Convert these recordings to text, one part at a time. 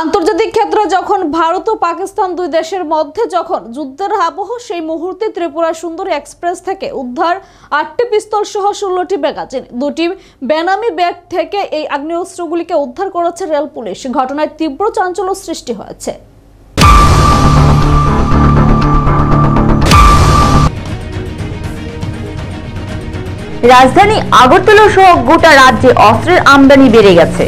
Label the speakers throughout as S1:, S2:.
S1: আন্তর্জাতিক ক্ষেত্রে যখন ভারত ও পাকিস্তান দুই দেশের মধ্যে যখন যুদ্ধের আবহ, সেই মুহূর্তে ত্রিপুরা সুন্দরী এক্সপ্রেস থেকে উদ্ধার 8টি পিস্তল সহ 16টি ম্যাগাজিন। 2টি বেনামি ব্যাগ থেকে এই আগ্নেয়াস্ত্রগুলিকে উদ্ধার করেছে রেল পুলিশ। ঘটনায় তীব্র চাঞ্চল্য সৃষ্টি হয়েছে।
S2: রাজধানী আগরতলা সহ গোটা রাজ্যে অস্ত্রের আমদানি বেড়ে গেছে।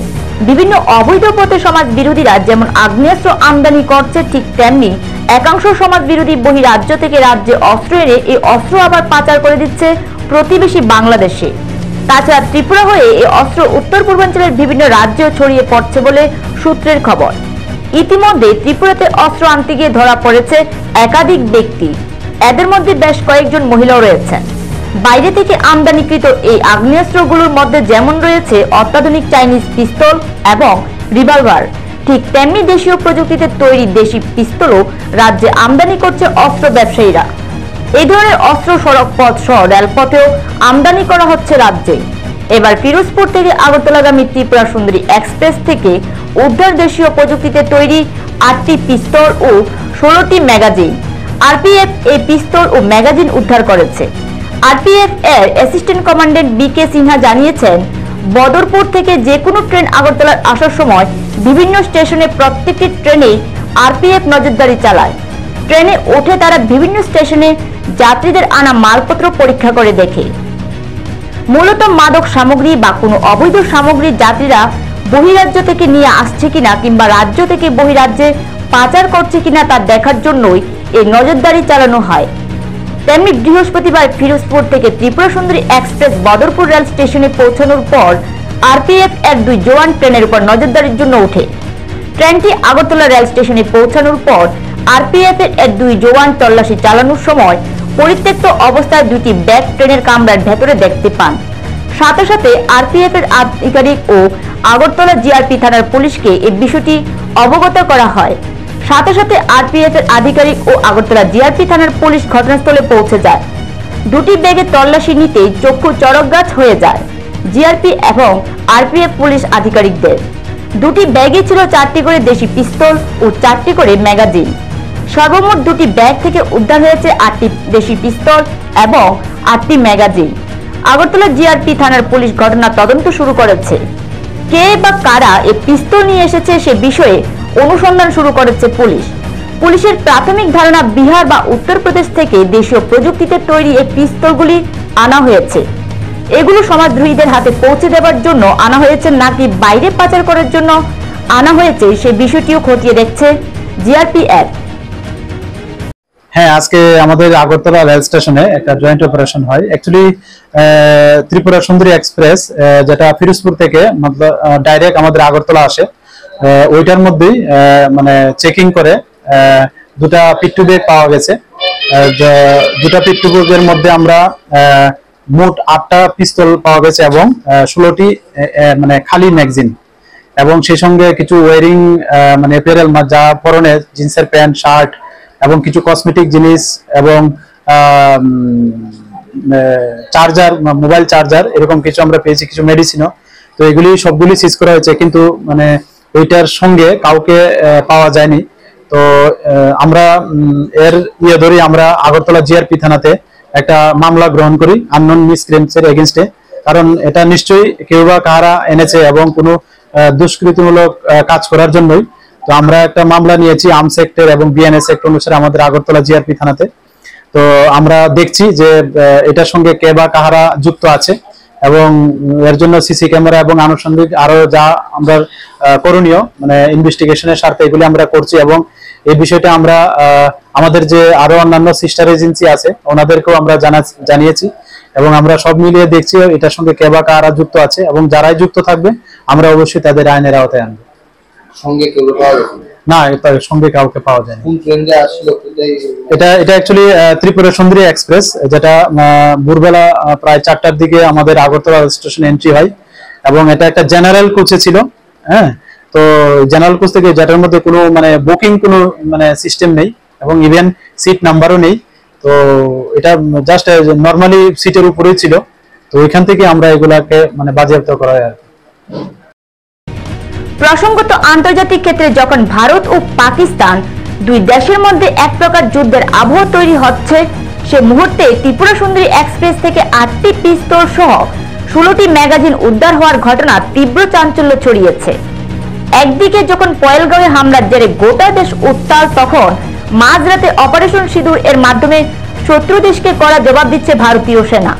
S2: বিভিন্ন অবৈধ পথে সমাজ বিরোধীরা যেমন আগ্নেয়াস্ত্র আমদানি করছে, ঠিক তেমনি একাংশ সমাজ বিরোধী বহিরাজ্য থেকে রাজ্যে অস্ত্র এনে এই অস্ত্র আবার পাচার করে দিচ্ছে প্রতিবেশী বাংলাদেশে। তাছাড়া ত্রিপুরা হয়ে এই অস্ত্র উত্তর পূর্বাঞ্চলের বিভিন্ন রাজ্যেও ছড়িয়ে পড়ছে বলে সূত্রের খবর। ইতিমধ্যে ত্রিপুরাতে অস্ত্র আনতে গিয়ে ধরা পড়েছে একাধিক ব্যক্তি। এদের মধ্যে বেশ কয়েকজন মহিলাও রয়েছেন। বাইরে থেকে আমদানিকৃত এই আগ্নেয়াস্ত্রগুলোর মধ্যে যেমন রয়েছে অত্যাধুনিক চাইনিজ পিস্তল এবং রিভলভার, ঠিক তেমনি দেশীয় প্রযুক্তিতে তৈরি দেশি পিস্তলও রাজ্যে আমদানি করছে অস্ত্র ব্যবসায়ীরা। এই ধরনের অস্ত্র সড়ক পথ সহ রেলপথেও আমদানি করা হচ্ছে রাজ্যে। এবার পিরোজপুর থেকে আগরতলাগামী ত্রিপুরা সুন্দরী এক্সপ্রেস থেকে উদ্ধার দেশীয় প্রযুক্তিতে তৈরি 8টি পিস্তল ও 16টি ম্যাগাজিন। আরপিএফ এই পিস্তল ও ম্যাগাজিন উদ্ধার করেছে। আরপিএফ এর অ্যাসিস্ট্যান্ট কমান্ডেন্ট বিকে সিনহা জানিয়েছেন, বদরপুর থেকে যে কোনো ট্রেন আগরতলার আসার সময় বিভিন্ন স্টেশনে প্রত্যেকটি ট্রেনে আরপিএফ নজরদারি চালায়। ট্রেনে ওঠে তারা বিভিন্ন স্টেশনে যাত্রীদের আনা মালপত্র পরীক্ষা করে দেখে। মূলত মাদক সামগ্রী বা কোনো অবৈধ সামগ্রী যাত্রীরা বহিরাজ্য থেকে নিয়ে আসছে কিনা কিংবা রাজ্য থেকে বহিরাজ্যে পাচার করছে কিনা তা দেখার জন্যই এই নজরদারি চালানো হয়। তেমনি বৃহস্পতিবার ফিরোজপুর থেকে ত্রিপুরা সুন্দরী এক্সপ্রেস বদরপুর রেল স্টেশনে পৌঁছানোর পর আরপিএফ এর 2 জওয়ান ট্রেনের উপর নজরদারির জন্য ওঠে। ট্রেনটি আগরতলা রেল স্টেশনে পৌঁছানোর পর আরপিএফ এর 2 জওয়ান তল্লাশি চালানোর সময় পরিত্যক্ত অবস্থায় 2টি ব্যাগ ট্রেনের কামরার ভেতরে দেখতে পান। সাথে সাথে আরপিএফ এর আধিকারিক ও আগরতলা জিআরপি থানার পুলিশকে এই বিষয়টি অবগত করা হয়। সাথে সাথে আরপিএফ এর আধিকারিক ও আগরতলা জিআরপি থানার পুলিশ ঘটনাস্থলে পৌঁছে যায়। 2টি ব্যাগে তল্লাশি নিতেই চক্ষু চড়কগাছ হয়ে যায় জিআরপি এবং আরপিএফ পুলিশ আধিকারিকদের। 2টি ব্যাগে ছিল 4টি করে দেশি পিস্তল ও 4টি করে ম্যাগাজিন। সর্বমোট 2টি ব্যাগ থেকে উদ্ধার হয়েছে 8টি দেশি পিস্তল এবং 8টি ম্যাগাজিন। আগরতলা জিআরপি থানার পুলিশ ঘটনা তদন্ত শুরু করেছে। কে বা কারা এই পিস্তল নিয়ে এসেছে সে বিষয়ে অনুসন্ধান শুরু করেছে পুলিশ। পুলিশের প্রাথমিক ধারণা, বিহার বা উত্তরপ্রদেশ থেকে দেশীয় প্রযুক্তিতে তৈরি এই পিস্তলগুলি আনা হয়েছে। এগুলো সমাজদ্রোহীদের হাতে পৌঁছে দেওয়ার জন্য আনা হয়েছে নাকি বাইরে পাচার করার জন্য আনা হয়েছে, সে বিষয়টিও খতিয়ে দেখছে জিআরপিএফ।
S3: হ্যাঁ, আজকে আমাদের আগরতলা রেল স্টেশনে একটা জয়েন্ট অপারেশন হয়। অ্যাকচুয়ালি ত্রিপুরা সুন্দরী এক্সপ্রেস যেটা ফিরোজপুর থেকে ডাইরেক্ট আমাদের আগরতলা আসে, ওইটার মধ্যেই মানে চেকিং করে 2টা পিট্টু ব্যাগ পাওয়া গেছে। 2টা পিট্টু ব্যাগের মধ্যে আমরা মোট 8টা পিস্তল পাওয়া গেছে এবং 16টি মানে খালি ম্যাগাজিন, এবং সেই সঙ্গে কিছু ওয়ারিং মানে অ্যাপারেল যা পরনে জিন্সের প্যান্ট, শার্ট এবং কিছু কসমেটিক জিনিস এবং চার্জার, মোবাইল চার্জার, এরকম কিছু আমরা পেয়েছি, কিছু মেডিসিনও। তো এগুলি সবগুলি সিজ করা হয়েছে, কিন্তু মানে ওইটার সঙ্গে কাউকে পাওয়া যায়নি। তো আমরা এর ধরে আমরা আগরতলা জিআরপি থানাতে একটা মামলা গ্রহণ করি আননোন মিসক্রিয়েন্টস এর এগেইনস্টে, কারণ এটা নিশ্চয়ই কেউ বা কারা এনেছে এবং কোনো দুষ্কৃতিমূলক কাজ করার জন্যই। তো আমরা একটা মামলা নিয়েছি আর্মস অ্যাক্টের এবং বিএনএস অ্যাক্ট অনুসারে আমাদের আগরতলা জিআরপি থানাতে। তো আমরা দেখছি যে এটার সঙ্গে কে বা কাহারা যুক্ত আছে, এবং এর জন্য সিসি ক্যামেরা এবং আনুষঙ্গিক আরো যা আমরা করণীয় মানে ইনভেস্টিগেশনের স্বার্থে এগুলি আমরা করছি, এবং এই বিষয়টা আমরা আমাদের যে আরো অন্যান্য সিস্টার এজেন্সি আছে ওনাদেরকেও আমরা জানিয়েছি, এবং আমরা সব মিলিয়ে দেখছি এটার সঙ্গে কে বা কারা যুক্ত আছে, এবং যারাই যুক্ত থাকবে আমরা অবশ্যই তাদের আইনের আওতায় আনবো।
S4: সঙ্গে কেউ পাওয়া গেছে
S3: না, এর সঙ্গে কাউকে পাওয়া যায়নি।
S4: কোন ট্রেনে আসলো?
S3: এটা অ্যাকচুয়ালি ত্রিপুরা সুন্দরী এক্সপ্রেস, যেটা ভোরবেলা প্রায় 4টার দিকে আমাদের আগরতলা স্টেশনে এন্ট্রি হয়, এবং এটা একটা জেনারেল কোচে ছিল। হ্যাঁ, তো জেনারেল কোচ থেকে, যেটার মধ্যে কোনো মানে বুকিং কোনো মানে সিস্টেম নেই এবং ইভেন সিট নাম্বারও নেই। তো এটা জাস্ট নর্মালি সিটের উপরেই ছিল। তো ওইখান থেকে আমরা এগুলাকে মানে বাজেয়াপ্ত করা হয় আর কি।
S2: প্রসঙ্গত আন্তর্জাতিক ক্ষেত্রে যখন ভারত ও পাকিস্তান দুই দেশের মধ্যে এক প্রকার যুদ্ধের আবহ তৈরি হচ্ছে, সে মুহূর্তে ত্রিপুরা সুন্দরী এক্সপ্রেস থেকে 8টি পিস্তল সহ 16টি ম্যাগাজিন উদ্ধার হওয়ার ঘটনা তীব্র চাঞ্চল্য ছড়িয়েছে। একদিকে যখন পয়েলগাঁওয়ে হামলার জেরে গোটা দেশ উত্তাল, তখন মাঝরাতে অপারেশন সিঁদুর এর মাধ্যমে শত্রু দেশকে কড়া জবাব দিচ্ছে ভারতীয় সেনা।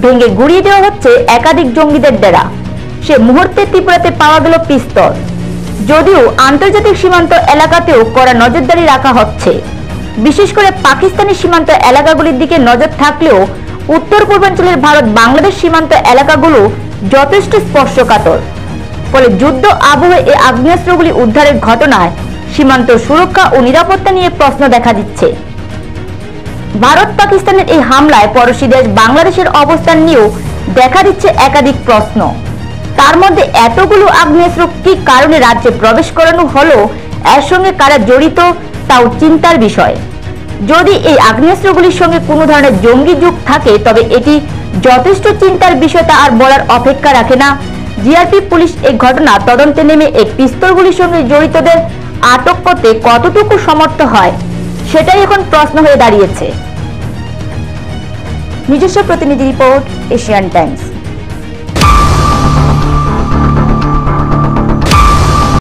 S2: ভেঙে গুড়িয়ে দেওয়া হচ্ছে একাধিক জঙ্গিদের ডেরা। সে মুহূর্তে ত্রিপুরাতে পাওয়া গেল পিস্তল। যদিও আন্তর্জাতিক সীমান্ত এলাকাতেও কড়া নজরদারি রাখা হচ্ছে, বিশেষ করে পাকিস্তানি সীমান্ত এলাকাগুলির দিকে নজর থাকলেও উত্তর পূর্বাঞ্চলের ভারত বাংলাদেশ সীমান্ত এলাকাগুলো যথেষ্ট স্পর্শকাতর। ফলে যুদ্ধ আবহে এই আগ্নেয়াস্ত্রগুলি উদ্ধারের ঘটনায় সীমান্ত সুরক্ষা ও নিরাপত্তা নিয়ে প্রশ্ন দেখা দিচ্ছে। ভারত পাকিস্তানের এই হামলায় পড়শি দেশ বাংলাদেশের অবস্থান নিয়েও দেখা দিচ্ছে একাধিক প্রশ্ন। তার মধ্যে এতগুলো আগ্নেয়াস্ত্র কি কারণে রাজ্যে প্রবেশ করানো হলো, এর সঙ্গে কারা জড়িত তাও চিন্তার বিষয়। যদি এই আগ্নেয়াস্ত্রগুলির সঙ্গে কোনো ধরনের জঙ্গি যুগ থাকে, তবে এটি যথেষ্ট চিন্তার বিষয়, তা আর বলার অপেক্ষা রাখে না। জিআরপি পুলিশ এই ঘটনা তদন্তে নেমে এই পিস্তলগুলির সঙ্গে জড়িতদের আটক করতে কতটুকু সমর্থ হয়, সেটাই এখন প্রশ্ন হয়ে দাঁড়িয়েছে। নিজস্ব প্রতিনিধি রিপোর্ট, এশিয়ান টাইমস।